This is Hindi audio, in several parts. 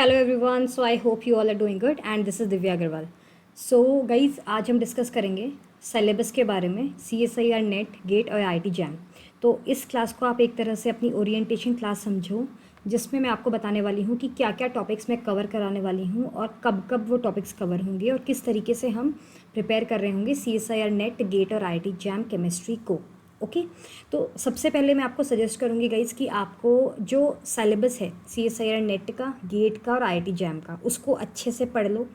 Hello everyone, so I hope you all are doing good and this is Divya Agrawal. So guys, आज हम डिस्कस करेंगे सिलेबस के बारे में, CSIR नेट गेट और IIT जैम। तो इस क्लास को आप एक तरह से अपनी ओरिएंटेशन क्लास समझो, जिसमें मैं आपको बताने वाली हूँ कि क्या क्या टॉपिक्स मैं कवर कराने वाली हूँ और कब कब वो टॉपिक्स कवर होंगे और किस तरीके से हम प्रिपेयर कर रहे होंगे CSIR नेट गेट और IIT जैम केमिस्ट्री को। ओके तो सबसे पहले मैं आपको सजेस्ट करूँगी गाइज़ कि आपको जो सिलेबस है CSIR नेट का, गेट का और IIT जैम का, उसको अच्छे से पढ़ लो,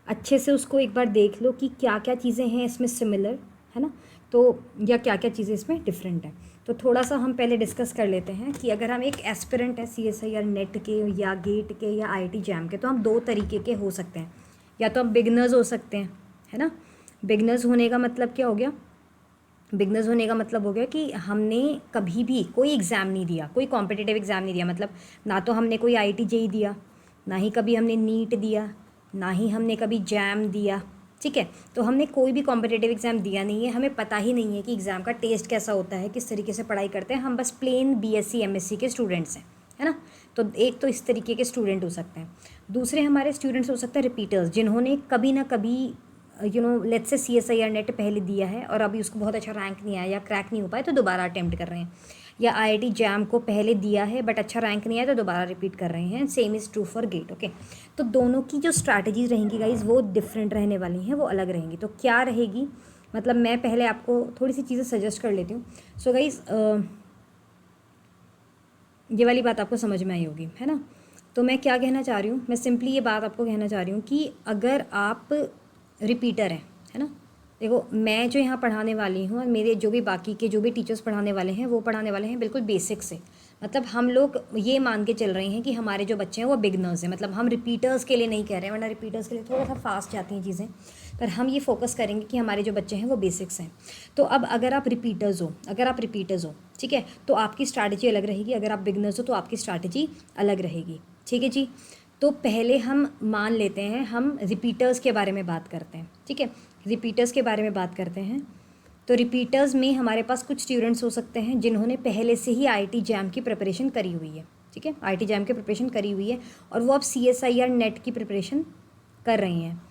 अच्छे से उसको एक बार देख लो कि क्या क्या चीज़ें हैं इसमें सिमिलर, है ना, तो या क्या क्या चीज़ें इसमें डिफरेंट है। तो थोड़ा सा हम पहले डिस्कस कर लेते हैं कि अगर हम एक एस्पिरेंट है CSIR नेट के या गेट के या IIT जैम के, तो हम दो तरीके के हो सकते हैं। या तो हम बिगनर्स हो सकते हैं, है ना। बिगनर्स होने का मतलब क्या हो गया? बिगनर्स होने का मतलब हो गया कि हमने कभी भी कोई एग्ज़ाम नहीं दिया, कोई कॉम्पिटिटिव एग्ज़ाम नहीं दिया, मतलब ना तो हमने कोई IIT JEE दिया, ना ही कभी हमने नीट दिया, ना ही हमने कभी जैम दिया। ठीक है, तो हमने कोई भी कॉम्पिटिटिव एग्ज़ाम दिया नहीं है, हमें पता ही नहीं है कि एग्ज़ाम का टेस्ट कैसा होता है, किस तरीके से पढ़ाई करते हैं। हम बस प्लेन BSc MSc के स्टूडेंट्स हैं, है ना। तो एक तो इस तरीके के स्टूडेंट हो सकते हैं। दूसरे हमारे स्टूडेंट्स हो सकते हैं रिपीटर्स, जिन्होंने कभी ना कभी लेट्स से CSIR नेट पहले दिया है और अभी उसको बहुत अच्छा रैंक नहीं आया या क्रैक नहीं हो पाया, तो दोबारा अटेम्प्ट कर रहे हैं। या IIT जैम को पहले दिया है बट अच्छा रैंक नहीं आया, तो दोबारा रिपीट कर रहे हैं। Same is true for GATE. Okay, तो दोनों की जो स्ट्रैटेजीज रहेंगी गाइज, वो डिफरेंट रहने वाली हैं, वो अलग रहेंगी। तो क्या रहेगी, मतलब मैं पहले आपको थोड़ी सी चीज़ें सजेस्ट कर लेती हूँ। सो गाइज, ये वाली बात आपको समझ में आई होगी, है ना। तो मैं क्या कहना चाह रही हूँ, मैं सिंपली ये बात आपको कहना चाह रही हूँ कि अगर आप रिपीटर हैं, है ना, देखो मैं जो यहाँ पढ़ाने वाली हूँ और मेरे जो भी बाकी के जो भी टीचर्स पढ़ाने वाले हैं, वो पढ़ाने वाले हैं बिल्कुल बेसिक से। मतलब हम लोग ये मान के चल रहे हैं कि हमारे जो बच्चे हैं वो बिगनर्स हैं, मतलब हम रिपीटर्स के लिए नहीं कह रहे हैं, वरना रिपीटर्स के लिए थोड़ा सा फास्ट जाती हैं चीज़ें। पर हम ये फोकस करेंगे कि हमारे जो बच्चे हैं वो बेसिक्स हैं। तो अब अगर आप रिपीटर्स हो, ठीक है, तो आपकी स्ट्रैटेजी अलग रहेगी। अगर आप बिगनर्स हो तो आपकी स्ट्रैटेजी अलग रहेगी। ठीक है जी। तो पहले हम मान लेते हैं, हम रिपीटर्स के बारे में बात करते हैं। ठीक है, रिपीटर्स के बारे में बात करते हैं। तो रिपीटर्स में हमारे पास कुछ स्टूडेंट्स हो सकते हैं जिन्होंने पहले से ही IIT जैम की प्रिपरेशन करी हुई है। ठीक है, IIT जैम की प्रिपरेशन करी हुई है और वो अब CSIR नेट की प्रिपरेशन कर रही हैं।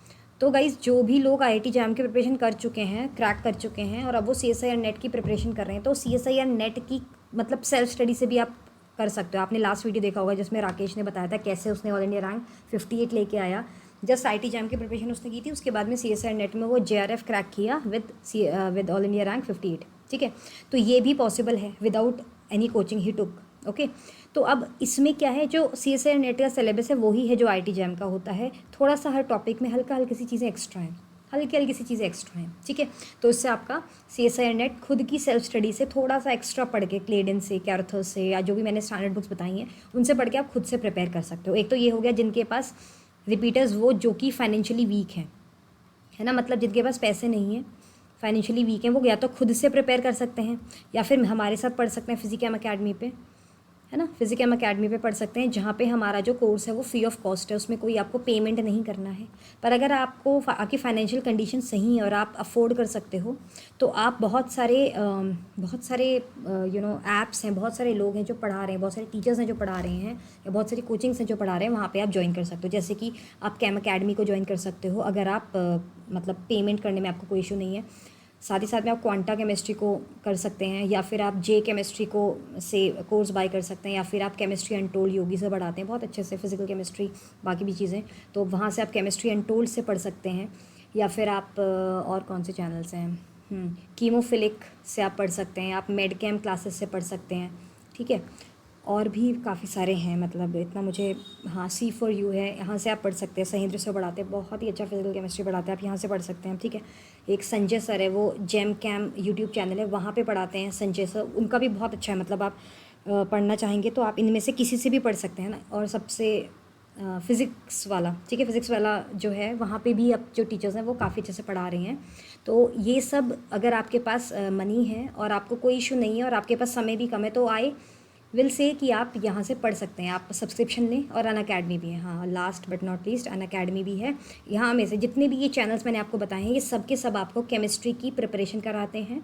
तो गाइज़, जो भी लोग IIT जैम की प्रिपरेशन कर चुके हैं, क्रैक कर चुके हैं और अब वो CSIR नेट की प्रिपरेशन कर रहे हैं, तो CSIR नेट की मतलब सेल्फ स्टडी से भी आप कर सकते हो। आपने लास्ट वीडियो देखा होगा जिसमें राकेश ने बताया था कैसे उसने ऑल इंडिया रैंक 58 लेके आया। जस्ट IIT जैम की प्रिपरेशन उसने की थी, उसके बाद में CSIR नेट में वो JRF क्रैक किया विद ऑल इंडिया रैंक 58। ठीक है, तो ये भी पॉसिबल है विदाउट एनी कोचिंग ही टुक। ओके, तो अब इसमें क्या है, जो CSIR नेट का सिलेबस है वही है जो IIT जैम का होता है। थोड़ा सा हर टॉपिक में हल्का हल्की सी चीज़ें एक्स्ट्रा हैं, हल्की हल्की सी चीज़ें एक्स्ट्रा हैं। ठीक है, तो इससे आपका CSIR नेट खुद की सेल्फ स्टडी से थोड़ा सा एक्स्ट्रा पढ़ के, क्लेडन से, कैरथर्स से, या जो भी मैंने स्टैंडर्ड बुक्स बताई हैं उनसे पढ़ के आप खुद से प्रिपेयर कर सकते हो। एक तो ये हो गया जिनके पास रिपीटर्स, वो जो कि फाइनेंशियली वीक हैं, है ना, मतलब जिनके पास पैसे नहीं हैं, फाइनेंशियली वीक हैं, वो या तो खुद से प्रिपेयर कर सकते हैं या फिर हमारे साथ पढ़ सकते हैं फिजिकैम अकेडमी पे, है ना। फिजिकैम अकेडमी पे पढ़ सकते हैं, जहाँ पे हमारा जो कोर्स है वो फ्री ऑफ कॉस्ट है, उसमें कोई आपको पेमेंट नहीं करना है। पर अगर आपकी फाइनेंशियल कंडीशन सही है और आप अफोर्ड कर सकते हो, तो आप बहुत सारे ऐप्स हैं, बहुत सारे लोग हैं जो पढ़ा रहे हैं, बहुत सारे टीचर्स हैं जो पढ़ा रहे हैं, या बहुत सारी कोचिंग्स हैं जो पढ़ा रहे हैं, वहाँ पर आप ज्वाइन कर सकते हो। जैसे कि आप कैम अकेडमी को ज्वाइन कर सकते हो अगर आप मतलब पेमेंट करने में आपको कोई इशू नहीं है। साथ ही साथ में आप क्वांटा केमिस्ट्री को कर सकते हैं, या फिर आप जे केमिस्ट्री को से कोर्स बाय कर सकते हैं, या फिर आप केमिस्ट्री अनटोल्ड योगी से पढ़ाते हैं बहुत अच्छे से, फिजिकल केमिस्ट्री बाकी भी चीज़ें, तो वहाँ से आप केमिस्ट्री अनटोल्ड से पढ़ सकते हैं। या फिर आप और कौन से चैनल्स हैं, कीमोफिलिक से आप पढ़ सकते हैं, आप मेड कैम क्लासेस से पढ़ सकते हैं। ठीक है, और भी काफ़ी सारे हैं, मतलब इतना मुझे, हाँ C4U है, यहाँ से आप पढ़ सकते हैं। सहेंद्र सर पढ़ाते हैं, बहुत ही अच्छा फिजिकल केमिस्ट्री पढ़ाते हैं, आप यहाँ से पढ़ सकते हैं। ठीक है, एक संजय सर है, वो जेम कैम यूट्यूब चैनल है, वहाँ पे पढ़ाते हैं संजय सर, उनका भी बहुत अच्छा है। मतलब आप पढ़ना चाहेंगे तो आप इनमें से किसी से भी पढ़ सकते हैं ना। और सबसे फ़िज़िक्स वाला, ठीक है, फ़िज़िक्स वाला जो है वहाँ पे भी अब जो टीचर्स हैं वो काफ़ी अच्छे से पढ़ा रही हैं। तो ये सब, अगर आपके पास मनी है और आपको कोई इशू नहीं है और आपके पास समय भी कम है, तो आई विल से कि आप यहाँ से पढ़ सकते हैं। आप सब्सक्रिप्शन लें, और अन अकेडमी भी है, हाँ last but not least Unacademy भी है। यहाँ में से जितने भी ये चैनल्स मैंने आपको बताए हैं, ये सब के सब आपको केमिस्ट्री की प्रिपरेशन कराते हैं।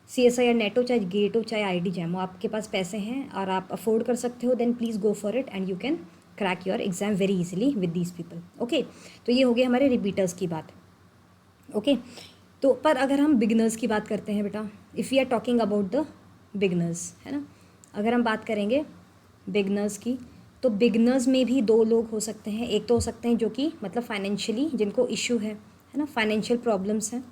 CSIR नेट हो, चाहे गेट हो, चाहे IIT जैम हो, आपके पास पैसे हैं और आप अफोर्ड कर सकते हो, then please go for it and you can crack your exam very easily with these people. Okay, तो ये हो गया हमारे रिपीटर्स की बात। ओके, तो पर अगर हम बिगनर्स की बात करते हैं बेटा, if we are talking about the beginners, है ना, अगर हम बात करेंगे बिगनर्स की, तो बिगनर्स में भी दो लोग हो सकते हैं। एक तो हो सकते हैं जो कि मतलब फाइनेंशियली जिनको इशू है ना, फाइनेंशियल प्रॉब्लम्स हैं,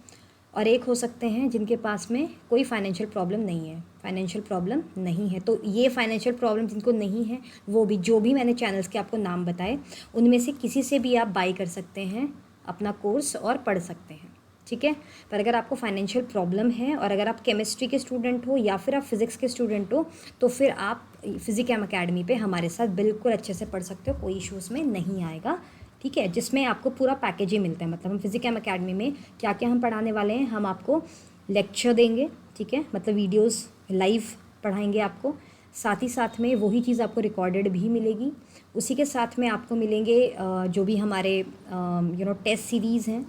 और एक हो सकते हैं जिनके पास में कोई फाइनेंशियल प्रॉब्लम नहीं है, फाइनेंशियल प्रॉब्लम नहीं है। तो ये फाइनेंशियल प्रॉब्लम जिनको नहीं है, वो भी जो भी मैंने चैनल्स के आपको नाम बताए, उनमें से किसी से भी आप बाई कर सकते हैं अपना कोर्स और पढ़ सकते हैं, ठीक है। पर अगर आपको फाइनेंशियल प्रॉब्लम है और अगर आप केमिस्ट्री के स्टूडेंट हो या फिर आप फिज़िक्स के स्टूडेंट हो, तो फिर आप फिजिकैम अकेडमी पे हमारे साथ बिल्कुल अच्छे से पढ़ सकते हो, कोई इशू उसमें नहीं आएगा, ठीक है। जिसमें आपको पूरा पैकेज ही मिलता है। मतलब हम फिजिकैम अकेडमी में क्या क्या हम पढ़ाने वाले हैं, हम आपको लेक्चर देंगे, ठीक है, मतलब वीडियोज़ लाइव पढ़ाएंगे आपको, साथ ही साथ में वही चीज़ आपको रिकॉर्डेड भी मिलेगी। उसी के साथ में आपको मिलेंगे जो भी हमारे टेस्ट सीरीज़ हैं,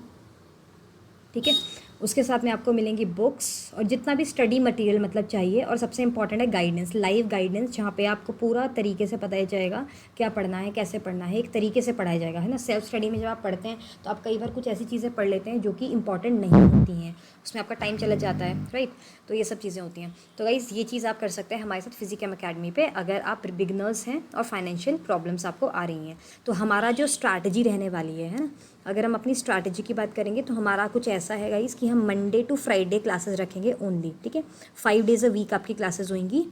ठीक है, उसके साथ में आपको मिलेंगी बुक्स और जितना भी स्टडी मटेरियल मतलब चाहिए, और सबसे इंपॉर्टेंट है गाइडेंस, लाइव गाइडेंस, जहाँ पे आपको पूरा तरीके से पता जाएगा क्या पढ़ना है, कैसे पढ़ना है, एक तरीके से पढ़ाया जाएगा, है ना। सेल्फ स्टडी में जब आप पढ़ते हैं तो आप कई बार कुछ ऐसी चीज़ें पढ़ लेते हैं जो कि इंपॉर्टेंट नहीं होती हैं, उसमें आपका टाइम चला जाता है, राइट। तो ये सब चीज़ें होती हैं। तो गाइस ये चीज़ आप कर सकते हैं हमारे साथ फिजिकैम अकेडमी पे, अगर आप बिगनर्स हैं और फाइनेंशियल प्रॉब्लम्स आपको आ रही हैं। तो हमारा जो स्ट्रैटेजी रहने वाली है ना, अगर हम अपनी स्ट्रैटेजी की बात करेंगे तो हमारा कुछ ऐसा है गाइस कि हम मंडे टू फ्राइडे क्लासेस रखेंगे ओनली, ठीक है। 5 डेज़ अ वीक आपकी क्लासेस होंगी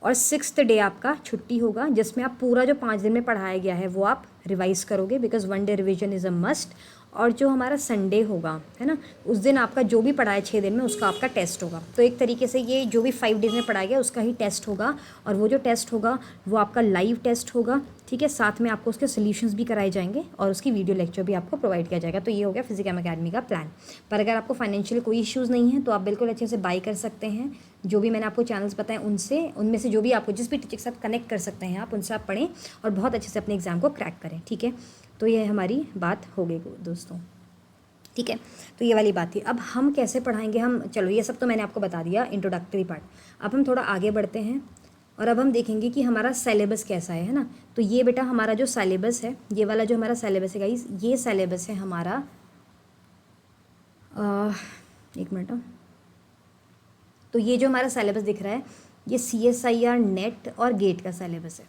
और 6th डे आपका छुट्टी होगा, जिसमें आप पूरा जो 5 दिन में पढ़ाया गया है वो आप रिवाइज़ करोगे, because 1 day revision is a must. और जो हमारा संडे होगा, है ना, उस दिन आपका जो भी पढ़ाया 6 दिन में उसका आपका टेस्ट होगा। तो एक तरीके से ये जो भी 5 डेज़ में पढ़ाया गया उसका ही टेस्ट होगा, और वो जो टेस्ट होगा वो आपका लाइव टेस्ट होगा, ठीक है। साथ में आपको उसके सोल्यूशंस भी कराए जाएंगे और उसकी वीडियो लेक्चर भी आपको प्रोवाइड किया जाएगा। तो ये हो गया फिजिकैम अकेडमी का प्लान। पर अगर आपको फाइनेंशियल कोई इश्यूज़ नहीं है तो आप बिल्कुल अच्छे से बाई कर सकते हैं, जो भी मैंने आपको चैनल्स बताए उनमें से जो भी आपको जिस भी टीचर के साथ कनेक्ट कर सकते हैं आप, उनसे आप पढ़ें और बहुत अच्छे से अपने एग्ज़ाम को क्रैक करें, ठीक है। तो ये हमारी बात हो गई दोस्तों, ठीक है। तो ये वाली बात थी। अब हम कैसे पढ़ाएंगे, हम चलो ये सब तो मैंने आपको बता दिया इंट्रोडक्टरी पार्ट। अब हम थोड़ा आगे बढ़ते हैं और अब हम देखेंगे कि हमारा सिलेबस कैसा है ना। तो ये बेटा हमारा जो सिलेबस है, ये वाला जो हमारा सिलेबस है गाइस, ये सिलेबस है हमारा, एक मिनट। तो ये जो हमारा सिलेबस दिख रहा है ये CSIR नेट और गेट का सिलेबस है,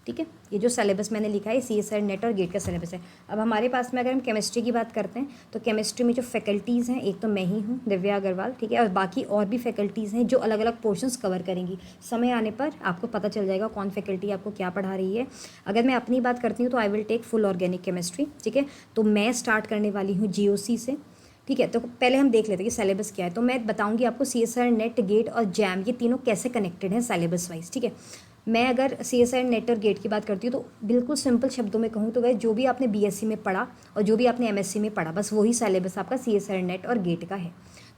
ठीक है। ये जो सिलेबस मैंने लिखा है CSIR नेट और गेट का सिलेबस है। अब हमारे पास में अगर हम केमिस्ट्री की बात करते हैं तो केमिस्ट्री में जो फैकल्टीज़ हैं, एक तो मैं ही हूँ दिव्या अग्रवाल, ठीक है, और बाकी और भी फैकल्टीज़ हैं जो अलग अलग पोर्शंस कवर करेंगी। समय आने पर आपको पता चल जाएगा कौन फैकल्टी आपको क्या पढ़ा रही है। अगर मैं अपनी बात करती हूँ तो I will take full organic chemistry, ठीक है। तो मैं स्टार्ट करने वाली हूँ GOC से, ठीक है। तो पहले हम देख लेते हैं कि सिलेबस क्या है। तो मैं बताऊंगी आपको CSIR नेट, गेट और जैम ये तीनों कैसे कनेक्टेड हैं सिलेबस वाइज, ठीक है। मैं अगर CSIR नेट और गेट की बात करती हूँ तो बिल्कुल सिंपल शब्दों में कहूँ तो वह जो भी आपने BSc में पढ़ा और जो भी आपने MSc में पढ़ा, बस वही सिलेबस आपका CSIR नेट और गेट का है।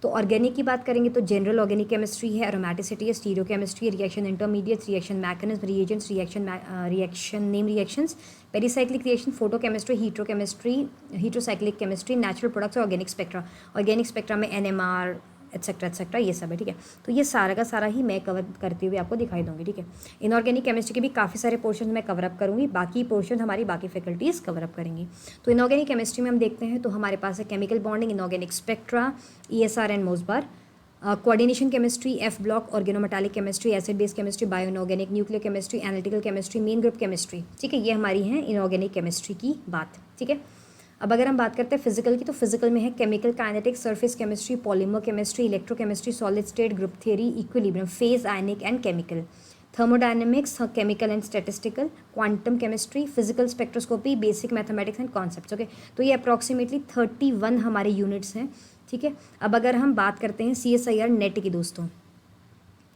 तो ऑर्गेनिक की बात करेंगे तो जनरल ऑर्गेनिक केमिस्ट्री है, एरोमेटिसिटी है, stereo chemistry, reaction intermediates, reaction mechanism, reagents, reaction name reactions, pericyclic reaction, photo chemistry, heterocyclic chemistry, natural products, organic spectra. Organic spectra में NMR एट्सेट्रा एट्सेट्रा ये सब है, ठीक है। तो ये सारा का सारा ही मैं कवर करते हुए आपको दिखाई दूंगी, ठीक है। इनऑर्गेनिक केमिस्ट्री के भी काफ़ी सारे पोर्शन मैं कवर अप करूँगी, बाकी पोर्शन हमारी बाकी फैकल्टीज़ कवर अप करेंगी। तो इनऑर्गेनिक केमिस्ट्री में हम देखते हैं तो हमारे पास है chemical bonding, inorganic spectra, ESR and Mossbauer, coordination chemistry, F block, organometallic chemistry, acid base chemistry, bio inorganic, nuclear chemistry, analytical chemistry, main group chemistry, ठीक है। ये हमारी है इनऑर्गेनिक केमिस्ट्री की बात, ठीक है। अब अगर हम बात करते हैं फिजिकल की, तो फिजिकल में है chemical kinetics, surface chemistry, polymer chemistry, electrochemistry, solid state, group theory, equilibrium, phase, ionic and chemical, thermodynamics, chemical and statistical, quantum chemistry, physical spectroscopy, basic mathematics and concepts, okay. तो ये अप्रॉक्सीमेटली 31 हमारे यूनिट्स हैं, ठीक है। अब अगर हम बात करते हैं CSIR नेट की दोस्तों,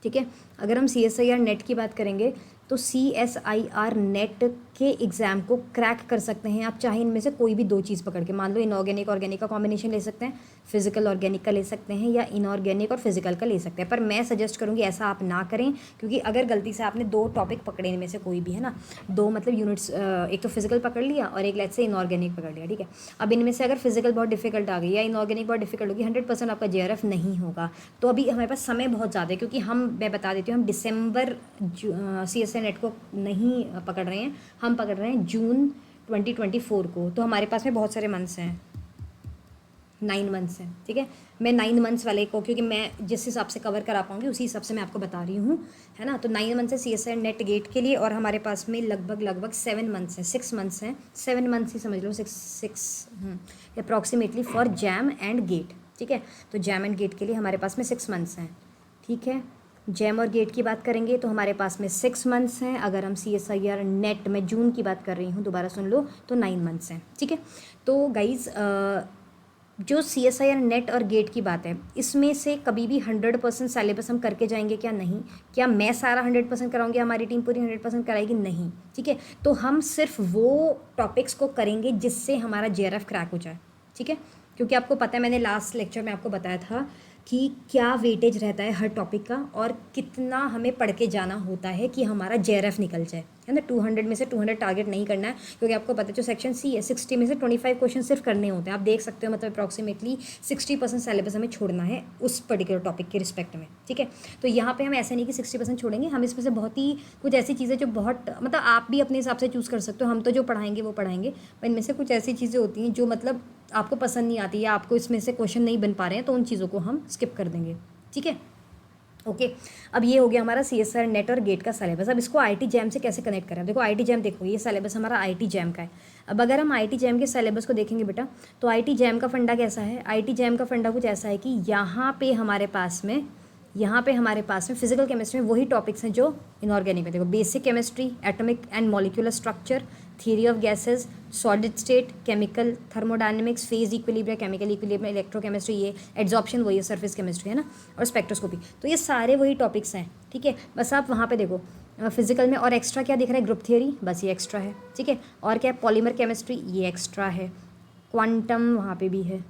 ठीक है, अगर हम CSIR नेट की बात करेंगे तो CSIR नेट के एग्ज़ाम को क्रैक कर सकते हैं आप, चाहे इनमें से कोई भी दो चीज़ पकड़ के, मान लो इनऑर्गेनिक ऑर्गेनिक का कॉम्बिनेशन ले सकते हैं, फिजिकल ऑर्गेनिक का ले सकते हैं, या इनऑर्गेनिक और फिजिकल का ले सकते हैं। पर मैं सजेस्ट करूँगी ऐसा आप ना करें, क्योंकि अगर गलती से आपने 2 टॉपिक पकड़े इनमें से कोई भी, है ना, 2 मतलब यूनिट्स, एक तो फिजिकल पकड़ लिया और एक लेट्स से इनऑर्गेनिक पकड़ लिया, ठीक है। अब इनमें से अगर फिजिकल बहुत डिफिकल्ट आ गई या इनऑर्गेनिक बहुत डिफिकल्ट होगी, 100% आपका JRF नहीं होगा। तो अभी हमारे पास समय बहुत ज़्यादा है, क्योंकि मैं बता देती हूँ, हम दिसंबर CSIR नेट को नहीं पकड़ रहे हैं, हम पकड़ रहे हैं जून 2024 को, तो हमारे पास में बहुत सारे मंथ्स हैं, 9 मंथ्स हैं, ठीक है। मैं 9 मंथ्स वाले को, क्योंकि मैं जिस हिसाब से कवर करा पाऊंगी उसी हिसाब से मैं आपको बता रही हूँ, है ना। तो 9 मंथ्स है CSIR नेट गेट के लिए, और हमारे पास में लगभग 7 मंथ्स हैं, 6 मंथ्स हैं, 7 मंथ्स ही समझ लो, 6 approximately for JAM and GATE, ठीक है। तो जैम एंड गेट के लिए हमारे पास में 6 मंथ्स हैं, ठीक है। जैम और गेट की बात करेंगे तो हमारे पास में 6 मंथ्स हैं। अगर हम CSIR नेट में जून की बात कर रही हूँ, दोबारा सुन लो, तो 9 मंथ्स हैं, ठीक है। तो गाइज़ जो CSIR नेट और गेट की बात है, इसमें से कभी भी 100% सिलेबस हम करके जाएंगे क्या? नहीं। क्या मैं सारा 100% कराऊंगी, हमारी टीम पूरी 100% कराएगी? नहीं, ठीक है। तो हम सिर्फ वो टॉपिक्स को करेंगे जिससे हमारा JRF क्रैक हो जाए, ठीक है। क्योंकि आपको पता है, मैंने लास्ट लेक्चर में आपको बताया था कि क्या वेटेज रहता है हर टॉपिक का, और कितना हमें पढ़ के जाना होता है कि हमारा JRF निकल जाए, है ना। 200 में से 200 टारगेट नहीं करना है, क्योंकि आपको पता है जो सेक्शन C है 60 में से 25 क्वेश्चन सिर्फ करने होते हैं। आप देख सकते हो, मतलब अप्रॉक्सीमेटली 60% सिलेबस हमें छोड़ना है उस पर्टिकुलर टॉपिक के रिस्पेक्ट में, ठीक है। तो यहाँ पे हम ऐसे नहीं कि 60% छोड़ेंगे, हम इसमें से बहुत ही कुछ ऐसी चीज़ें जो बहुत, मतलब आप भी अपने हिसाब से चूज़ कर सकते हो, हम तो जो पढ़ाएंगे वो पढ़ाएंगे, पर इनमें से कुछ ऐसी चीज़ें होती हैं जो मतलब आपको पसंद नहीं आती, या आपको इसमें से क्वेश्चन नहीं बन पा रहे हैं, तो उन चीज़ों को हम स्किप कर देंगे, ठीक है। ओके, अब ये हो गया हमारा CSIR नेट और गेट का सिलेबस। अब इसको IT जैम से कैसे कनेक्ट करें? देखो IT जैम, देखो ये सिलेबस हमारा IT जैम का है। अब अगर हम IT जैम के सिलेबस को देखेंगे बेटा, तो IT जैम का फंडा कैसा है? IT जैम का फंडा कुछ ऐसा है कि यहाँ पे हमारे पास में फिजिकल केमिस्ट्री में वही टॉपिक्स हैं जो इनऑर्गेनिक में। देखो, basic chemistry, atomic and molecular structure, theory of gases, solid state, chemical thermodynamics, phase equilibrium, chemical equilibrium, electrochemistry, ये एड्जॉर्प्शन वही है, सरफेस केमिस्ट्री, है ना, और स्पेक्ट्रोस्कोपी। तो ये सारे वही टॉपिक्स हैं, ठीक है। बस आप वहाँ पे देखो फिजिकल में, और एक्स्ट्रा क्या दिख रहा है? ग्रुप थियरी, बस ये एक्स्ट्रा है, ठीक है। और क्या है? पॉलीमर केमिस्ट्री, ये एक्स्ट्रा है। क्वांटम वहाँ पे भी है,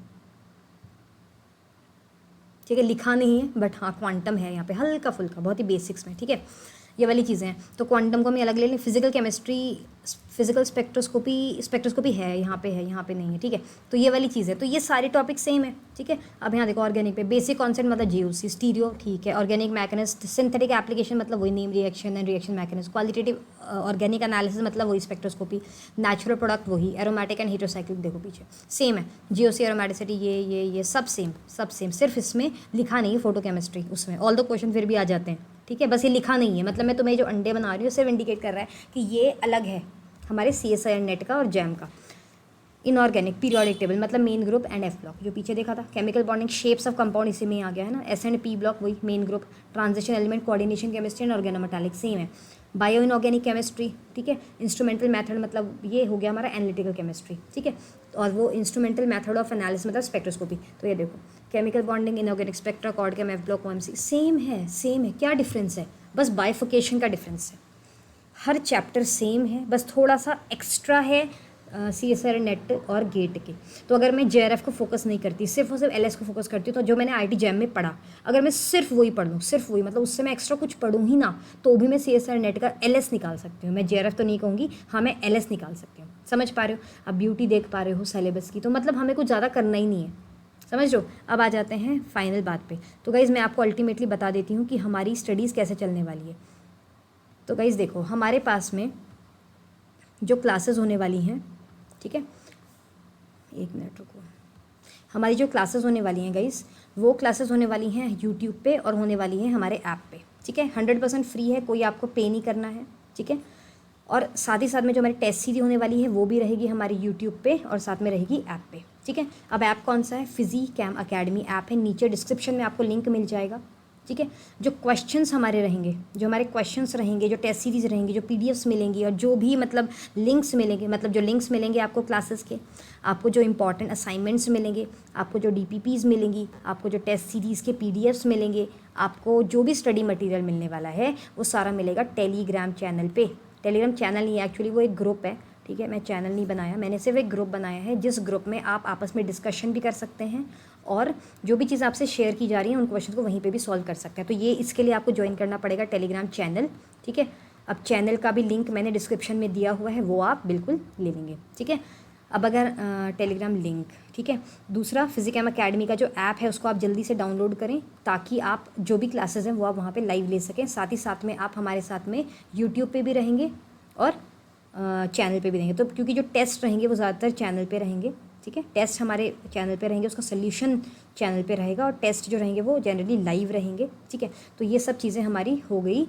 ठीक है, लिखा नहीं है बट हाँ क्वांटम है यहाँ पे, हल्का फुल्का, बहुत ही बेसिक्स में, ठीक है। ये वाली चीज़ें हैं, तो क्वांटम को हम अलग ले लें। फिजिकल केमिस्ट्री, फिजिकल स्पेक्ट्रोस्कोपी है, यहाँ पे है, यहाँ पे नहीं है, ठीक है। तो ये वाली चीज़ है, तो ये सारे टॉपिक सेम है, ठीक है। अब यहाँ देखो, ऑर्गेनिक पे बेसिक कॉन्सेप्ट मतलब GOC, स्टीरियो, ठीक है। ऑर्गेनिक मैकेनिज्म, सिंथेटिक एप्लीकेशन मतलब वही, name, reaction and reaction mechanism. Qualitative organic analysis मतलब वही, स्पेक्ट्रोस्कोपी। नेचुरल प्रोडक्ट वही, एरोमेटिक एंड हेटेरोसाइक्लिक, देखो पीछे सेम है, GOC, एरोमेटिसिटी, ये सब सेम, सिर्फ इसमें लिखा नहीं है फोटो केमिस्ट्री, उसमें ऑल द क्वेश्चन फिर भी आ जाते हैं, ठीक है। बस ये लिखा नहीं है, मतलब मैं तुम्हें जो अंडे बना रही हूँ सिर्फ इंडिकेट कर रहा है कि ये अलग है हमारे CSIR नेट का और जैम का। इनऑर्गेनिक, पीरियोडिक टेबल मतलब main group and F block, जो पीछे देखा था। Chemical bonding, shapes of compound, इसी में ही आ गया है ना। S एंड P ब्लॉक वही, main group. Transition element, coordination chemistry and organometallic, same है। बायो इनऑर्गेनिक केमिस्ट्री, ठीक है। इंस्ट्रूमेंटल मेथड मतलब ये हो गया हमारा एनालिटिकल केमिस्ट्री, ठीक है। और वो इंस्ट्रूमेंटल मेथड ऑफ एनालिसिस मतलब स्पेक्ट्रोस्कोपी। तो ये देखो, chemical bonding, inorganic, spectra, coord chem, F block, OMC, same है। क्या डिफरेंस है? बस बाइफिकेशन का डिफरेंस है। हर चैप्टर सेम है, बस थोड़ा सा एक्स्ट्रा है CSIR नेट और गेट के। तो अगर मैं JRF को फोकस नहीं करती, सिर्फ और सिर्फ LS को फोकस करती हूँ, तो जो मैंने IT जैम में पढ़ा, अगर मैं सिर्फ वही पढ़ लूँ, सिर्फ वही, मतलब उससे मैं एक्स्ट्रा कुछ पढ़ूँ ही ना, तो भी मैं CSIR नेट का LS निकाल सकती हूँ। मैं JRF तो नहीं कहूँगी, हाँ मैं LS निकाल सकती हूँ। समझ पा रहे हो? अब ब्यूटी देख पा रहे हो सिलेबस की, तो मतलब हमें कुछ ज़्यादा करना ही नहीं है, समझ लो। अब आ जाते हैं फाइनल बात पे। तो गाइज़ मैं आपको अल्टीमेटली बता देती हूँ कि हमारी स्टडीज़ कैसे चलने वाली है। तो गाइज़ देखो, हमारे पास में जो क्लासेस होने वाली हैं, ठीक है, एक मिनट रुको, हमारी जो क्लासेस होने वाली हैं गाइज़, वो क्लासेस होने वाली हैं यूट्यूब पे और होने वाली हैं हमारे ऐप पे, ठीक है। 100% फ्री है, कोई आपको पे नहीं करना है, ठीक है। और साथ ही साथ में जो हमारी टेस्ट सीरीज होने वाली है वो भी रहेगी हमारी यूट्यूब पे और साथ में रहेगी ऐप पे, ठीक है। अब ऐप कौन सा है? फिजिकैम अकेडमी ऐप है, नीचे डिस्क्रिप्शन में आपको लिंक मिल जाएगा, ठीक है। जो क्वेश्चंस हमारे रहेंगे, जो टेस्ट सीरीज रहेंगी, जो PDFs मिलेंगी और जो भी मतलब लिंक्स मिलेंगे, मतलब जो लिंक्स मिलेंगे आपको क्लासेस के, आपको जो इंपॉर्टेंट असाइनमेंट्स मिलेंगे, आपको जो DPPs मिलेंगी, आपको जो टेस्ट सीरीज़ के PDFs मिलेंगे, आपको जो भी स्टडी मटेरियल मिलने वाला है वो सारा मिलेगा टेलीग्राम चैनल पे। टेलीग्राम चैनल नहीं है एक्चुअली, वो एक ग्रुप है, ठीक है। मैं चैनल नहीं बनाया, मैंने सिर्फ एक ग्रुप बनाया है, जिस ग्रुप में आप आपस में डिस्कशन भी कर सकते हैं और जो भी चीज़ आपसे शेयर की जा रही है उन क्वेश्चन को वहीं पे भी सॉल्व कर सकते हैं। तो ये इसके लिए आपको ज्वाइन करना पड़ेगा टेलीग्राम चैनल, ठीक है। अब चैनल का भी लिंक मैंने डिस्क्रिप्शन में दिया हुआ है, वो आप बिल्कुल ले लेंगे, ठीक है। अब अगर टेलीग्राम लिंक, ठीक है। दूसरा, फिजिकैम अकेडमी का जो ऐप है उसको आप जल्दी से डाउनलोड करें, ताकि आप जो भी क्लासेस हैं वो आप वहाँ पे लाइव ले सकें। साथ ही साथ में आप हमारे साथ में यूट्यूब पे भी रहेंगे और चैनल पे भी देंगे। तो क्योंकि जो टेस्ट रहेंगे वो ज़्यादातर चैनल पे रहेंगे, ठीक है, टेस्ट हमारे चैनल पे रहेंगे, उसका सोल्यूशन चैनल पे रहेगा, और टेस्ट जो रहेंगे वो जनरली लाइव रहेंगे, ठीक है। तो ये सब चीज़ें हमारी हो गई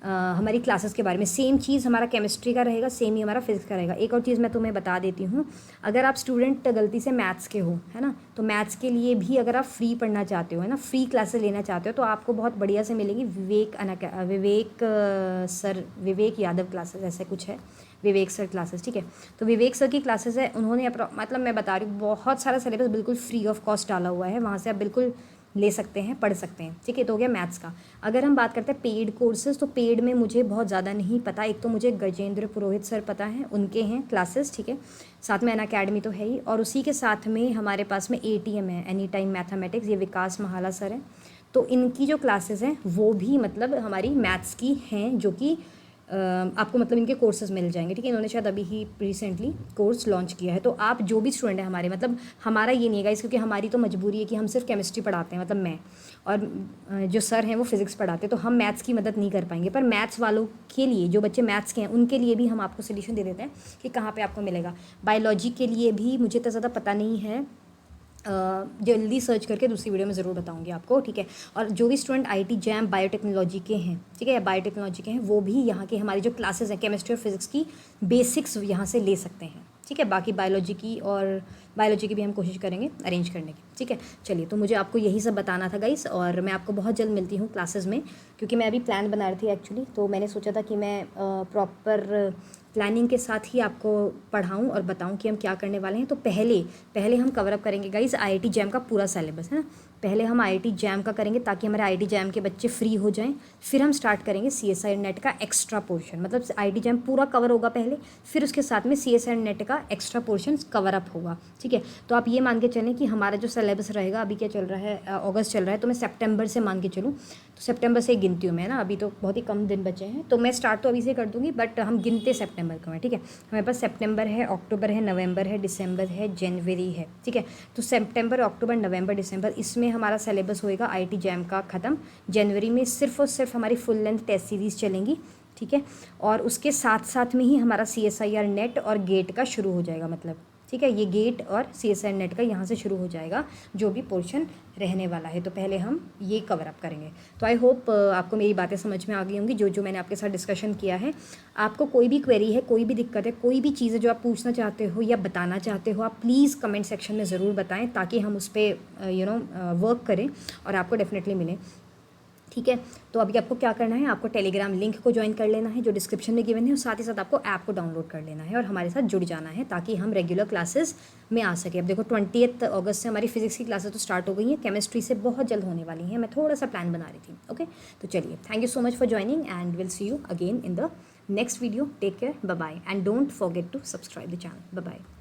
हमारी क्लासेस के बारे में। सेम चीज़ हमारा केमिस्ट्री का रहेगा, सेम ही हमारा फिजिक्स का रहेगा। एक और चीज़ मैं तुम्हें बता देती हूँ, अगर आप स्टूडेंट गलती से मैथ्स के हो, है ना, तो मैथ्स के लिए भी अगर आप फ्री पढ़ना चाहते हो, है ना, फ्री क्लासेस लेना चाहते हो, तो आपको बहुत बढ़िया से मिलेगी विवेक यादव क्लासेस, ऐसे कुछ है, विवेक सर क्लासेस, ठीक है। तो विवेक सर की क्लासेस है, उन्होंने मतलब मैं बता रही हूँ बहुत सारा सिलेबस बिल्कुल फ्री ऑफ कॉस्ट डाला हुआ है, वहाँ से आप बिल्कुल ले सकते हैं, पढ़ सकते हैं, ठीक है। तो हो गया मैथ्स का। अगर हम बात करते हैं पेड कोर्सेज, तो पेड में मुझे बहुत ज़्यादा नहीं पता। एक तो मुझे गजेंद्र पुरोहित सर पता है, उनके हैं क्लासेस, ठीक है, साथ में अनअकैडमी तो है ही, और उसी के साथ में हमारे पास में ATM है, एनी टाइम मैथमेटिक्स, ये विकास महाला सर है। तो इनकी जो क्लासेस हैं वो भी मतलब हमारी मैथ्स की हैं, जो कि आपको मतलब इनके कोर्सेज मिल जाएंगे, ठीक है। इन्होंने शायद अभी ही रिसेंटली कोर्स लॉन्च किया है। तो आप जो भी स्टूडेंट है हमारे, मतलब हमारा ये नहीं है गाइस, क्योंकि हमारी तो मजबूरी है कि हम सिर्फ केमिस्ट्री पढ़ाते हैं, मतलब मैं, और जो सर हैं वो फिजिक्स पढ़ाते हैं, तो हम मैथ्स की मदद नहीं कर पाएंगे। पर मैथ्स वालों के लिए, जो बच्चे मैथ्स के हैं, उनके लिए भी हम आपको सोल्यूशन दे देते हैं कि कहाँ पर आपको मिलेगा। बायोलॉजी के लिए भी मुझे तो ज़्यादा पता नहीं है, जल्दी सर्च करके दूसरी वीडियो में ज़रूर बताऊंगी आपको, ठीक है। और जो भी स्टूडेंट IT जैम बायोटेक्नोलॉजी के हैं, ठीक है, या बायोटेक्नोलॉजी के हैं, वो भी यहाँ के हमारी जो क्लासेस हैं केमिस्ट्री और फिजिक्स की बेसिक्स यहाँ से ले सकते हैं, ठीक है। बाकी बायोलॉजी की भी हम कोशिश करेंगे अरेंज करने की, ठीक है। चलिए, तो मुझे आपको यही सब बताना था गाइस, और मैं आपको बहुत जल्द मिलती हूँ क्लासेस में, क्योंकि मैं अभी प्लान बना रही थी एक्चुअली। तो मैंने सोचा था कि मैं प्रॉपर प्लानिंग के साथ ही आपको पढ़ाऊँ और बताऊँ कि हम क्या करने वाले हैं। तो पहले हम कवर अप करेंगे गाइस IIT जैम का पूरा सिलेबस, है ना। पहले हम IIT जैम का करेंगे ताकि हमारे IIT जैम के बच्चे फ्री हो जाएं। फिर हम स्टार्ट करेंगे CSIR नेट का एक्स्ट्रा पोर्शन, मतलब IIT जैम पूरा कवर होगा पहले, फिर उसके साथ में CSIR नेट का एक्स्ट्रा पोर्शन कवर अप होगा, ठीक है। तो आप ये मान के चलें कि हमारा जो सिलेबस रहेगा, अभी क्या चल रहा है, अगस्त चल रहा है, तो मैं सितंबर से मान के चलूँ, तो सितंबर से गिनती हूँ मैं ना, अभी तो बहुत ही कम दिन बचे हैं, तो मैं स्टार्ट तो अभी से कर दूँगी, बट हम गिनते सितंबर को हैं, ठीक है। हमारे पास सितंबर है, अक्टूबर है, नवंबर है, दिसंबर है, जनवरी है, ठीक है। तो सितंबर, अक्टूबर, नवंबर, दिसंबर, इसमें हमारा सिलेबस होएगा IIT जैम का ख़त्म। जनवरी में सिर्फ और सिर्फ हमारी फुल लेंथ टेस्ट सीरीज़ चलेंगी, ठीक है। और उसके साथ साथ में ही हमारा CSIR नेट और गेट का शुरू हो जाएगा, मतलब, ठीक है, ये गेट और CSIR नेट का यहाँ से शुरू हो जाएगा जो भी पोर्शन रहने वाला है। तो पहले हम ये कवर अप करेंगे। तो आई होप आपको मेरी बातें समझ में आ गई होंगी, जो मैंने आपके साथ डिस्कशन किया है। आपको कोई भी क्वेरी है, कोई भी दिक्कत है, कोई भी चीज़ है जो आप पूछना चाहते हो या बताना चाहते हो, आप प्लीज़ कमेंट सेक्शन में ज़रूर बताएं, ताकि हम उस पर वर्क करें और आपको डेफिनेटली मिले, ठीक है। तो अभी आपको क्या करना है, आपको टेलीग्राम लिंक को ज्वाइन कर लेना है जो डिस्क्रिप्शन में गिवन है, और साथ ही साथ आपको ऐप को डाउनलोड कर लेना है और हमारे साथ जुड़ जाना है, ताकि हम रेगुलर क्लासेस में आ सके। अब देखो 20 अगस्त से हमारी फिजिक्स की क्लासेस तो स्टार्ट हो गई हैं, केमिस्ट्री से बहुत जल्द होने वाली हैं। मैं थोड़ा सा प्लान बना रही थी, ओके। तो चलिए, thank you so much for joining and will see you again in the next video. Take care, bye bye, and don't forget to subscribe the channel. Bye bye.